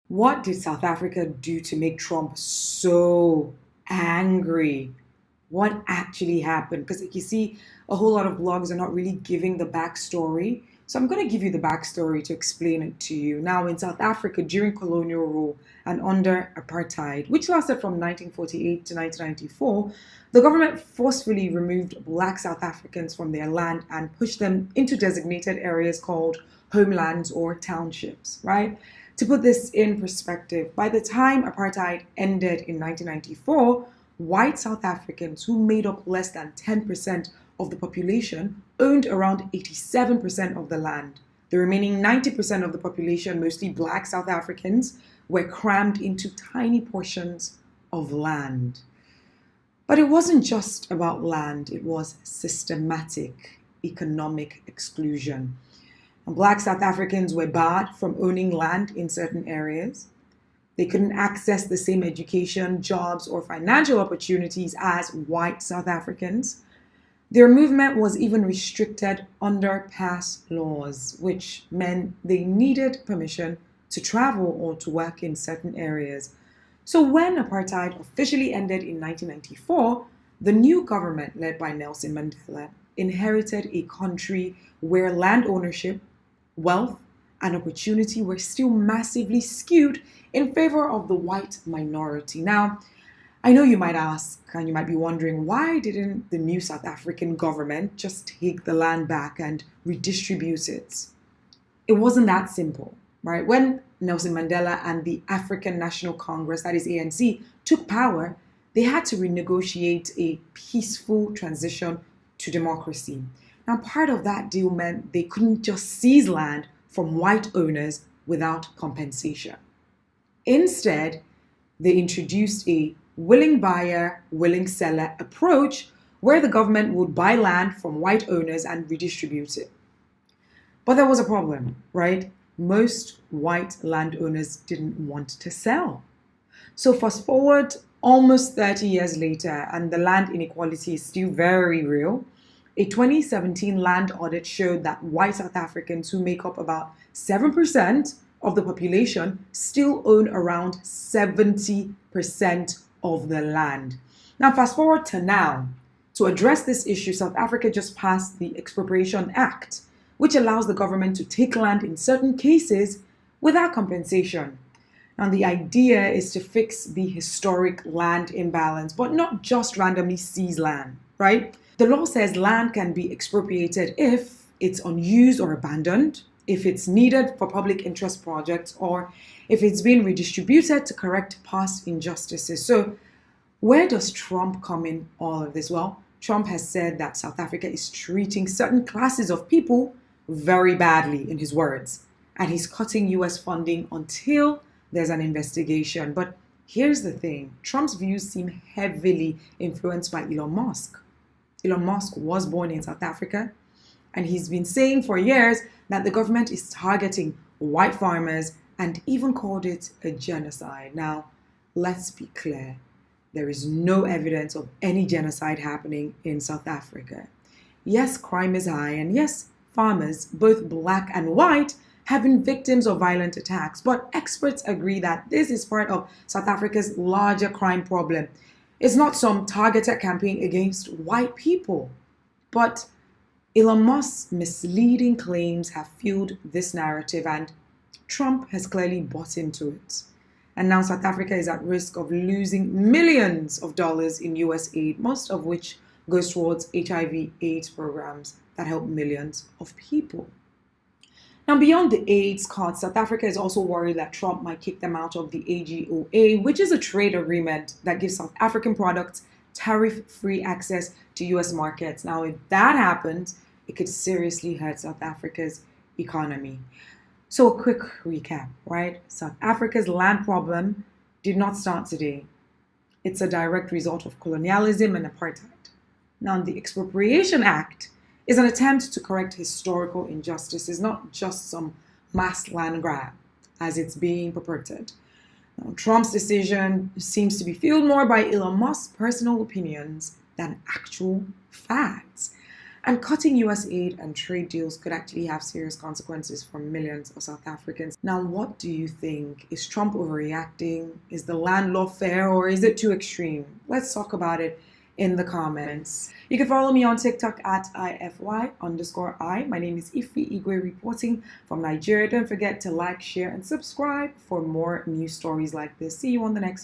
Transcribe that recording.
What did South Africa do to make Trump so angry? What actually happened? Because you see, a whole lot of blogs are not really giving the backstory. So I'm going to give you the backstory to explain it to you. Now, in South Africa, during colonial rule and under apartheid, which lasted from 1948 to 1994, the government forcefully removed black South Africans from their land and pushed them into designated areas called homelands or townships, right? To put this in perspective, by the time apartheid ended in 1994, white South Africans, who made up less than 10% of the population, owned around 87% of the land. The remaining 90% of the population, mostly black South Africans, were crammed into tiny portions of land. But it wasn't just about land, it was systematic economic exclusion. And black South Africans were barred from owning land in certain areas. They couldn't access the same education, jobs, or financial opportunities as white South Africans. Their movement was even restricted under pass laws, which meant they needed permission to travel or to work in certain areas. So when apartheid officially ended in 1994, the new government led by Nelson Mandela inherited a country where land ownership, wealth, and opportunity were still massively skewed in favor of the white minority. Now, I know you might ask, and you might be wondering, why didn't the new South African government just take the land back and redistribute it? It wasn't that simple, right? When Nelson Mandela and the African National Congress, that is ANC, took power, they had to renegotiate a peaceful transition to democracy. Now, part of that deal meant they couldn't just seize land from white owners without compensation. Instead, they introduced a willing buyer, willing seller approach where the government would buy land from white owners and redistribute it. But there was a problem, right? Most white landowners didn't want to sell. So fast forward almost 30 years later, and the land inequality is still very real. A 2017 land audit showed that white South Africans, who make up about 7% of the population, still own around 70% of the land. Now, fast forward to now. To address this issue, South Africa just passed the Expropriation Act, which allows the government to take land in certain cases without compensation. Now, the idea is to fix the historic land imbalance, but not just randomly seize land, right? The law says land can be expropriated if it's unused or abandoned, if it's needed for public interest projects, or if it's being redistributed to correct past injustices. So, where does Trump come in all of this? Well, Trump has said that South Africa is treating certain classes of people very badly, in his words, and he's cutting US funding until there's an investigation. But here's the thing, Trump's views seem heavily influenced by Elon Musk. Elon Musk was born in South Africa, and he's been saying for years that the government is targeting white farmers and even called it a genocide. Now, let's be clear. There is no evidence of any genocide happening in South Africa. Yes, crime is high, and yes, farmers, both black and white, have been victims of violent attacks, but experts agree that this is part of South Africa's larger crime problem. It's not some targeted campaign against white people, but Elon Musk's misleading claims have fueled this narrative, and Trump has clearly bought into it. And now South Africa is at risk of losing millions of dollars in US aid, most of which goes towards HIV/AIDS programs that help millions of people. Now, beyond the AIDS cuts, South Africa is also worried that Trump might kick them out of the AGOA, which is a trade agreement that gives South African products tariff-free access to US markets. Now, if that happens, it could seriously hurt South Africa's economy. So a quick recap, right? South Africa's land problem did not start today. It's a direct result of colonialism and apartheid. Now, the Expropriation Act is an attempt to correct historical injustices, not just some mass land grab, as it's being purported. Now, Trump's decision seems to be fueled more by Elon Musk's personal opinions than actual facts. And cutting US aid and trade deals could actually have serious consequences for millions of South Africans. Now, what do you think? Is Trump overreacting? Is the land law fair, or is it too extreme? Let's talk about it in the comments. You can follow me on TikTok at IFY_I. My name is Ify Igwe, reporting from Nigeria. Don't forget to like, share, and subscribe for more news stories like this. See you on the next video.